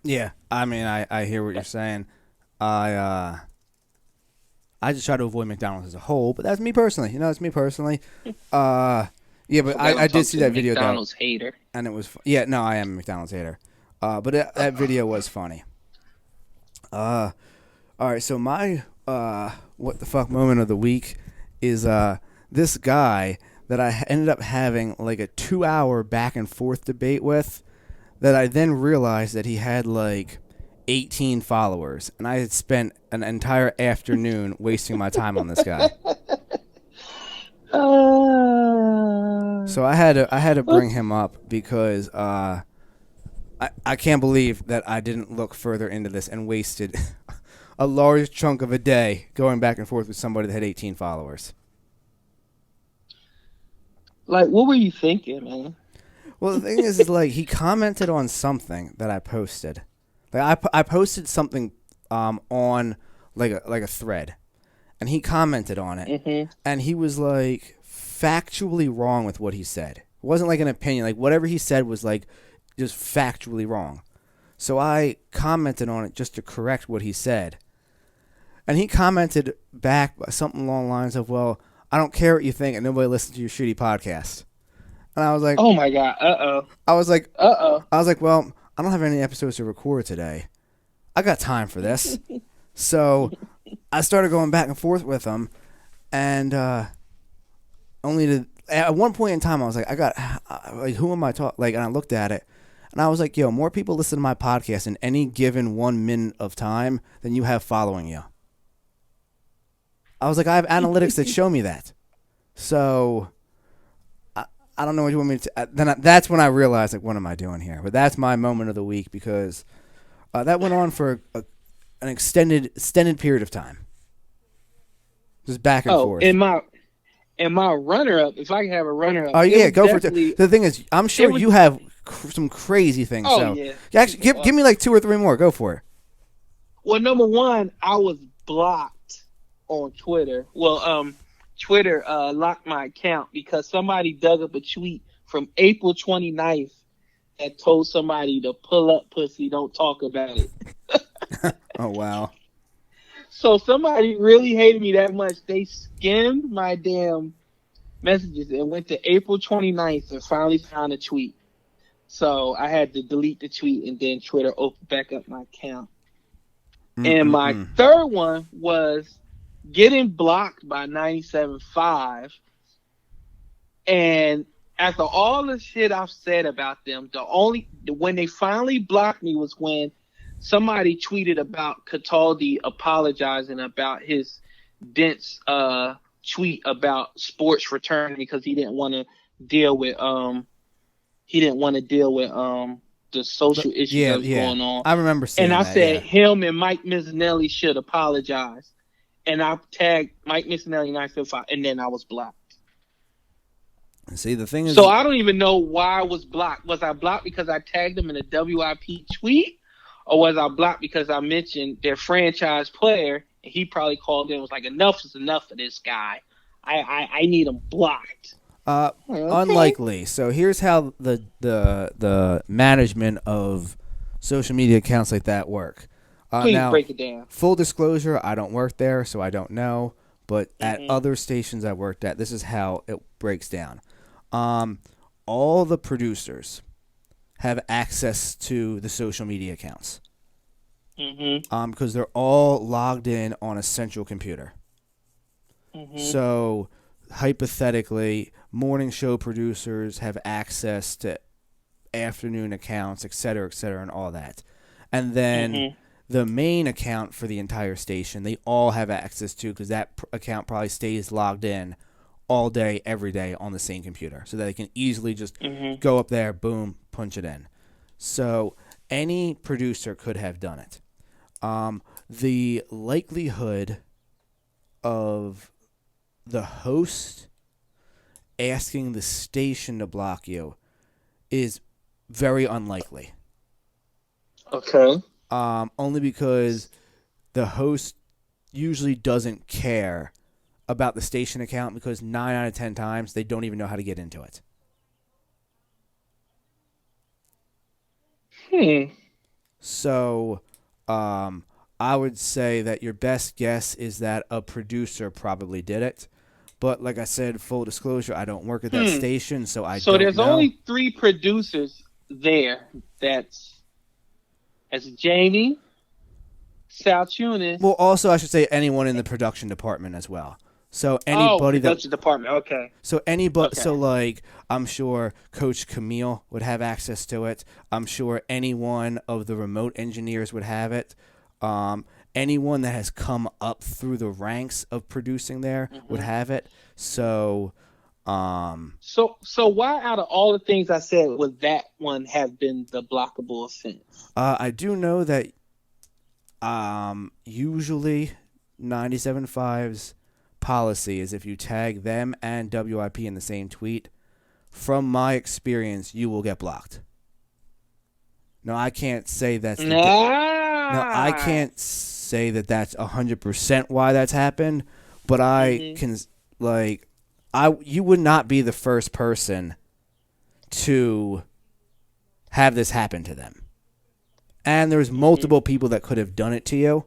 Yeah, I mean, I hear what you're saying. I just try to avoid McDonald's as a whole, but that's me personally. You know, it's me personally. Yeah, but I did see that video though, McDonald's hater. and it was yeah. No, I am a McDonald's hater. But that video was funny. All right, so my what the fuck moment of the week is this guy that I ended up having like a 2-hour back and forth debate with. That I then realized that he had like 18 followers, and I had spent an entire afternoon wasting my time on this guy. So I had to bring him up because I can't believe that I didn't look further into this and wasted a large chunk of a day going back and forth with somebody that had 18 followers. Like, what were you thinking, man? Well, the thing is like he commented on something that I posted. Like I posted something on like a thread, and he commented on it, and he was like factually wrong with what he said. It wasn't like an opinion. Like whatever he said was like just factually wrong. So I commented on it just to correct what he said, and he commented back something along the lines of, "Well, I don't care what you think, and nobody listens to your shitty podcast." And I was like, "Oh my god, I was like, well, I don't have any episodes to record today. I got time for this." So I started going back and forth with him, and only to at one point in time, I was like, like, who am I talking? Like, and I looked at it, and I was like, yo, more people listen to my podcast in any given 1 minute of time than you have following you. I was like, I have analytics that show me that. So, I don't know what you want me to. That's when I realized, like, what am I doing here? But that's my moment of the week because that went on for an extended period of time, just back and forth. And my runner-up, if I can have a runner-up. Oh, yeah, go for it. The thing is, I'm sure you have some crazy things. Oh, so. yeah. Actually, give me like 2 or 3 more. Go for it. Well, number one, I was blocked on Twitter. Well, Twitter locked my account because somebody dug up a tweet from April 29th that told somebody to pull up pussy, don't talk about it. Oh, wow. So somebody really hated me that much. They skimmed my damn messages and went to April 29th and finally found a tweet. So I had to delete the tweet and then Twitter opened back up my account. And my third one was getting blocked by 97.5. And after all the shit I've said about them, when they finally blocked me was when somebody tweeted about Cataldi apologizing about his dense tweet about sports return because he didn't want to deal with the social issues that was going on. I remember seeing that. And I said him and Mike Missinelli should apologize. And I tagged Mike Missinelli 955, and then I was blocked. See, the thing is, so I don't even know why I was blocked. Was I blocked because I tagged him in a WIP tweet? Or was I blocked because I mentioned their franchise player and he probably called in and was like, enough is enough of this guy. I need him blocked. Okay. Unlikely. So here's how the management of social media accounts like that work. Please now, break it down. Full disclosure, I don't work there, so I don't know. But at other stations I worked at, this is how it breaks down. All the producers have access to the social media accounts. Because they're all logged in on a central computer. So, hypothetically, morning show producers have access to afternoon accounts, et cetera, and all that. And then the main account for the entire station, they all have access to because that account probably stays logged in all day, every day on the same computer so that they can easily just go up there, boom, punch it in. So any producer could have done it. The likelihood of the host asking the station to block you is very unlikely. Okay. Only because the host usually doesn't care about the station account because 9 out of 10 times they don't even know how to get into it. So, I would say that your best guess is that a producer probably did it. But like I said, full disclosure, I don't work at that station, so I don't know. So there's only 3 producers there. That's Jamie, Sal Tunis. Well, also I should say anyone in the production department as well. So anybody production department, okay. So anybody, so like I'm sure Coach Camille would have access to it. I'm sure anyone of the remote engineers would have it. Anyone that has come up through the ranks of producing there would have it. So, so why out of all the things I said would that one have been the blockable offense? I do know that usually 97.5's policy is if you tag them and WIP in the same tweet, from my experience, you will get blocked. No, I can't say that's I can't say that that's 100% why that's happened, but I can you would not be the first person to have this happen to them. And there's multiple people that could have done it to you.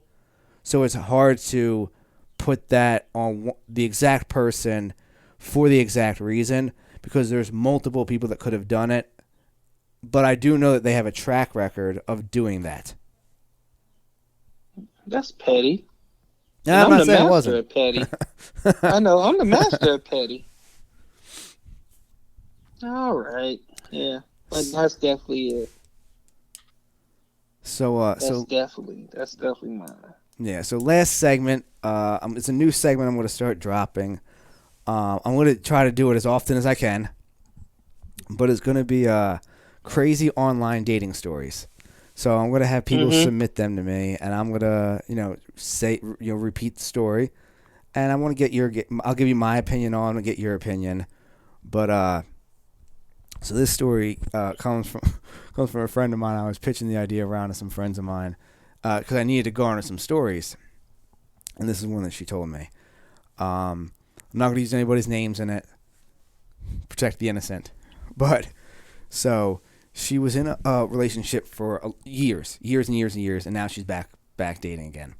So it's hard to put that on the exact person for the exact reason because there's multiple people that could have done it. But I do know that they have a track record of doing that. That's petty. No, I'm not saying it wasn't. Petty. I know. I'm the master of petty. All right. Yeah. But that's definitely it. So That's definitely mine. yeah. So last segment. It's a new segment I'm going to start dropping. I'm going to try to do it as often as I can, but it's going to be crazy online dating stories. So I'm going to have people Mm-hmm. submit them to me, and I'm going to say repeat the story, and I want to I'll give you my opinion on and get your opinion, but so this story comes from comes from a friend of mine. I was pitching the idea around to some friends of mine because I needed to garner some stories, and this is one that she told me. I'm not going to use anybody's names in it. Protect the innocent. But so she was in a relationship for years and years and years, and now she's back dating again.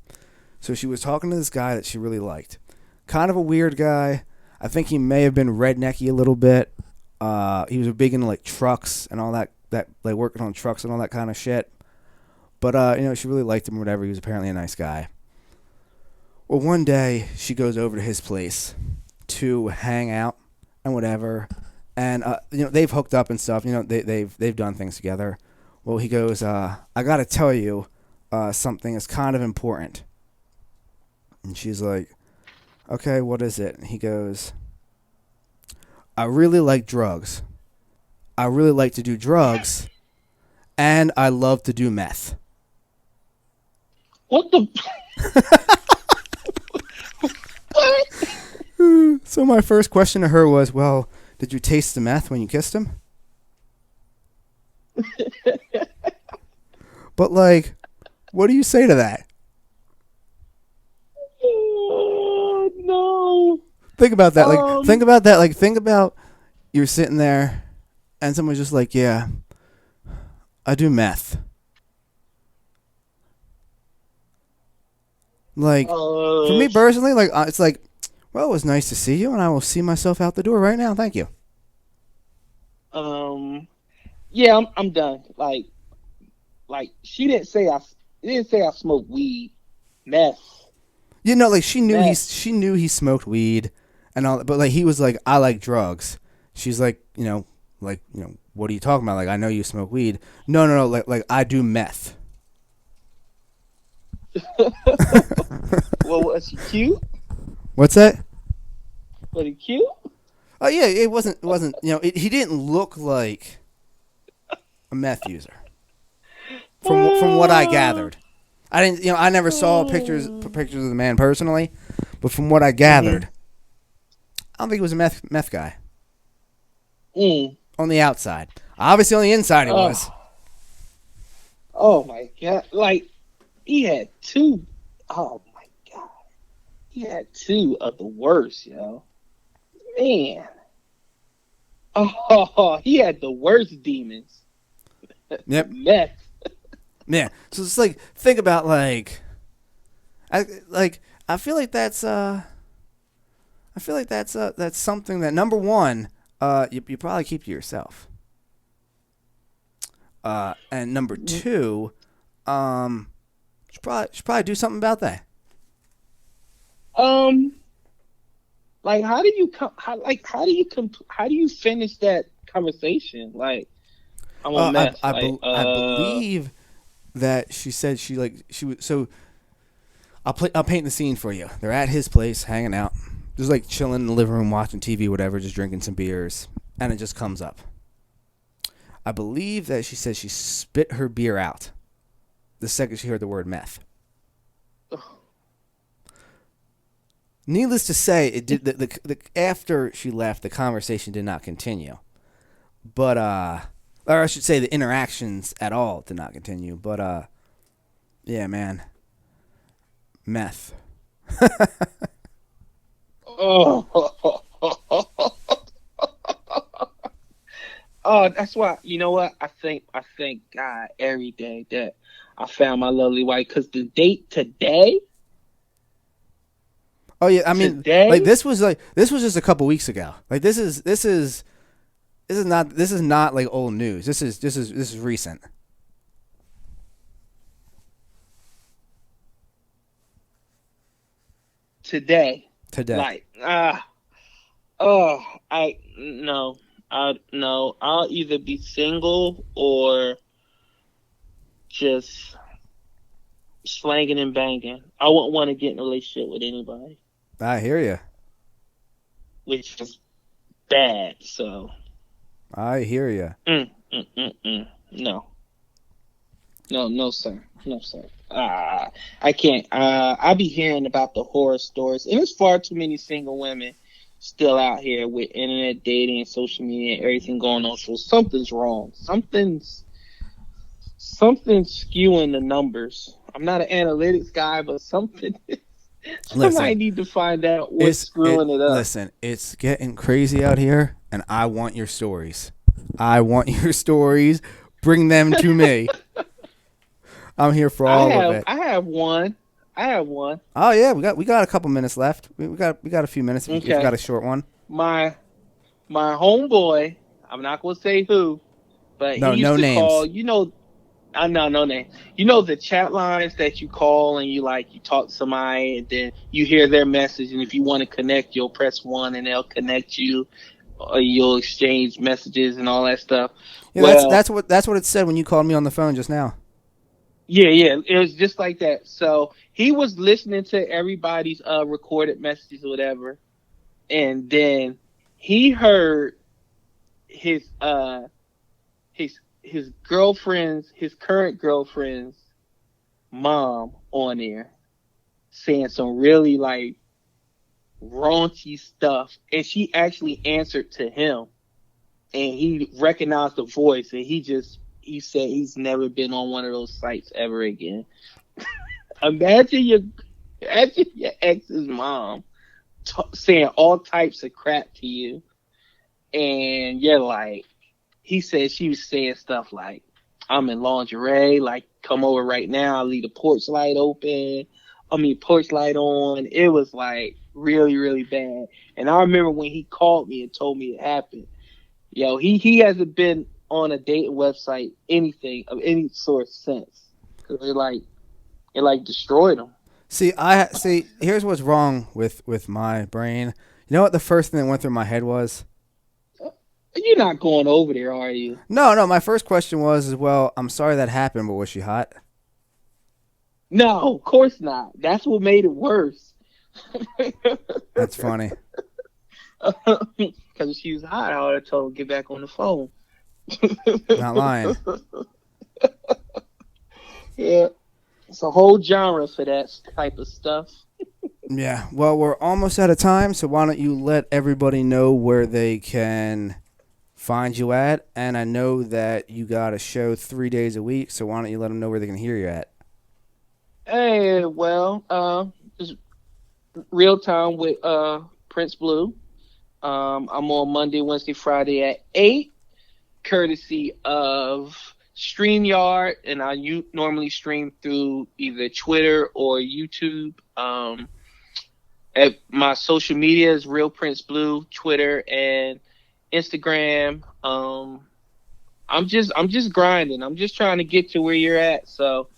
So she was talking to this guy that she really liked. Kind of a weird guy. I think he may have been rednecky a little bit. He was big into like trucks and all that like working on trucks and all that kind of shit. But she really liked him or whatever. He was apparently a nice guy. Well, one day she goes over to his place to hang out and whatever, and they've hooked up and stuff. They've done things together. Well, he goes, I gotta tell you, something is kind of important. And she's like, okay, what is it? And he goes, I really like drugs. I really like to do drugs, and I love to do meth. What the? What? So my first question to her was, well, did you taste the meth when you kissed him? But like, what do you say to that? Oh, no. Think about that. Like, think Um. about that. Like, think about you're sitting there, and someone's just like, yeah, I do meth. Like, for me Sh- personally, like, it's like, well, it was nice to see you, and I will see myself out the door right now. Thank you. um. Yeah, I'm done. She didn't say I smoke weed, meth, Like meth. she knew he smoked weed and all, but like he was like, I like drugs. She's like, what are you talking about? Like, I know you smoke weed. No, no, no. Like I do meth. Well, was he cute? What's that? Was he cute? Oh yeah, it wasn't. He didn't look like a meth user from what I Uh, gathered. I didn't. I never saw pictures of the man personally, but from what I mm-hmm. gathered, I don't think he was a meth guy Mm. on the outside. Obviously, on the inside, he was. Oh, oh my God! Like he had two. Oh my God! He had two of the worst, man. Oh, he had the worst demons. Yep. Meth. Yeah. So it's like, think about I like I feel like that's something that, number one, you probably keep to yourself. And number two, um, should probably do something about that. Um, like how do you come? How do you finish that conversation? Like I'm a mess. I believe that she said she was so. I'll paint the scene for you. They're at his place, hanging out, just like chilling in the living room, watching TV, whatever, just drinking some beers, and it just comes up. I believe that she said she spit her beer out the second she heard the word meth. Needless to say, it did. After she left, the conversation did not continue. But or I should say, the interactions at all did not continue. But yeah, man, meth. Oh, oh, that's why. You know what? I thank God every day that I found my lovely wife. Cause the date Oh yeah, I mean, like today, this was just a couple weeks ago. Like this is not like old news. This is recent. today, Today. like oh, I no. I no, I'll either be single or just slanging and banging. I wouldn't want to get in a relationship with anybody, I hear you. which is bad. So, I hear you. no, no, no, sir, no, sir. I can't. I be hearing about the horror stories, and there's far too many single women still out here with internet dating and social media and everything going on. So something's wrong. Something's skewing the numbers. I'm not an analytics guy, but something. Somebody Listen, need to find out what's screwing it up. listen, it's getting crazy out here, and I want your stories. I want your stories. Bring them to me. I'm here for all of it. I have one. I have one. Oh yeah, we got a couple minutes left. We got a few minutes if you Okay. got a short one. My my homeboy. I'm not gonna say who, but he No, used no to call. names. I know no name. You know the chat lines that you call and you talk to somebody and then you hear their message and if you want to connect you'll press one and they'll connect you or you'll exchange messages and all that stuff. Yeah, Well, that's what it said when you called me on the phone just now. yeah, it was just like that. So he was listening to everybody's recorded messages or whatever, and then he heard his his current girlfriend's mom on there saying some really like raunchy stuff, and she actually answered to him, and he recognized the voice, and he said he's never been on one of those sites ever again. Imagine your ex's mom saying all types of crap to you, and you're like, he said she was saying stuff like, "I'm in lingerie, like come over right now. I'll leave the porch light open. I mean porch light on." It was like really really bad. And I remember when he called me and told me it happened. Yo, he hasn't been on a dating website anything of any sort since because it like destroyed him. See. Here's what's wrong with my brain. You know what the first thing that went through my head was? You're not going over there, are you? No, no. My first question was, well, I'm sorry that happened, but was she hot? No, of course not. That's what made it worse. That's funny. Because she was hot, I would have told her get back on the phone. Not lying. Yeah, it's a whole genre for that type of stuff. Yeah. Well, we're almost out of time, so why don't you let everybody know where they can find you at? And I know that you got a show 3 days a week, so why don't you let them know where they can hear you at? Hey, well, it's real time with Prince Blue. I'm on Monday, Wednesday, Friday at 8, courtesy of StreamYard, and normally stream through either Twitter or YouTube. At my social media is Real Prince Blue, Twitter and Instagram. I'm just grinding. I'm just trying to get to where you're at. So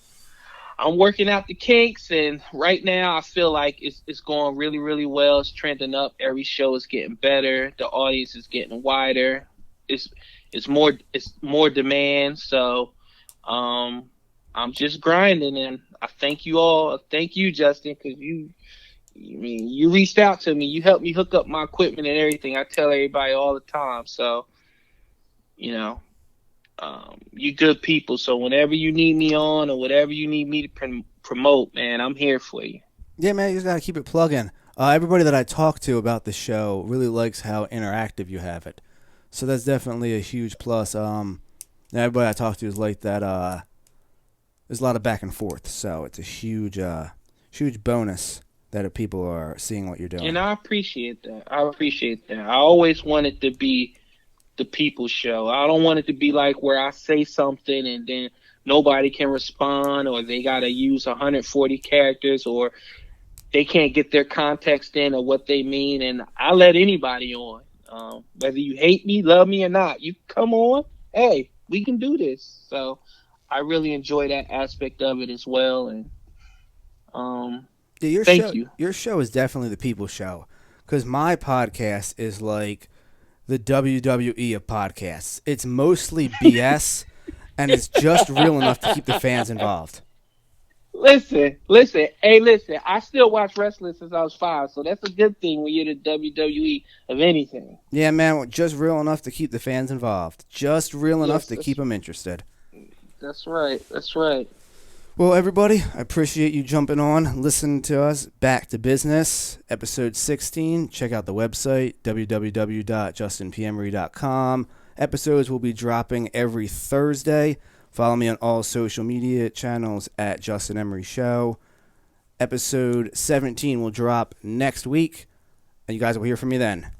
I'm working out the kinks, and right now I feel like it's going really really well. It's trending up. Every show is getting better. The audience is getting wider. It's it's more demand. So I'm just grinding, and I thank you all. Thank you, Justin, because you reached out to me. You helped me hook up my equipment and everything. I tell everybody all the time. So you know. You good people, so whenever you need me on or whatever you need me to promote, man, I'm here for you. Yeah, man, you just gotta keep it plugging. Everybody that I talk to about the show really likes how interactive you have it, so that's definitely a huge plus. Everybody I talk to is like that. There's a lot of back and forth, so it's a huge bonus that people are seeing what you're doing. And I appreciate that. I always want it to be the people show. I don't want it to be like where I say something and then nobody can respond, or they got to use 140 characters, or they can't get their context in or what they mean. And I let anybody on, whether you hate me, love me or not. You come on, hey, we can do this. So I really enjoy that aspect of it as well. And Yeah, thank you. your show is definitely the people show, because my podcast is like the WWE of podcasts. It's mostly BS, and it's just real enough to keep the fans involved. Listen. Hey, listen. I still watch wrestling since I was 5, so that's a good thing when you're the WWE of anything. Yeah, man, just real enough to keep the fans involved. Just real enough to keep them interested. That's right. That's right. Well, everybody, I appreciate you jumping on, listening to us. Back to Business, episode 16. Check out the website, www.justinpmery.com. Episodes will be dropping every Thursday. Follow me on all social media channels at Justin Emery Show. Episode 17 will drop next week, and you guys will hear from me then.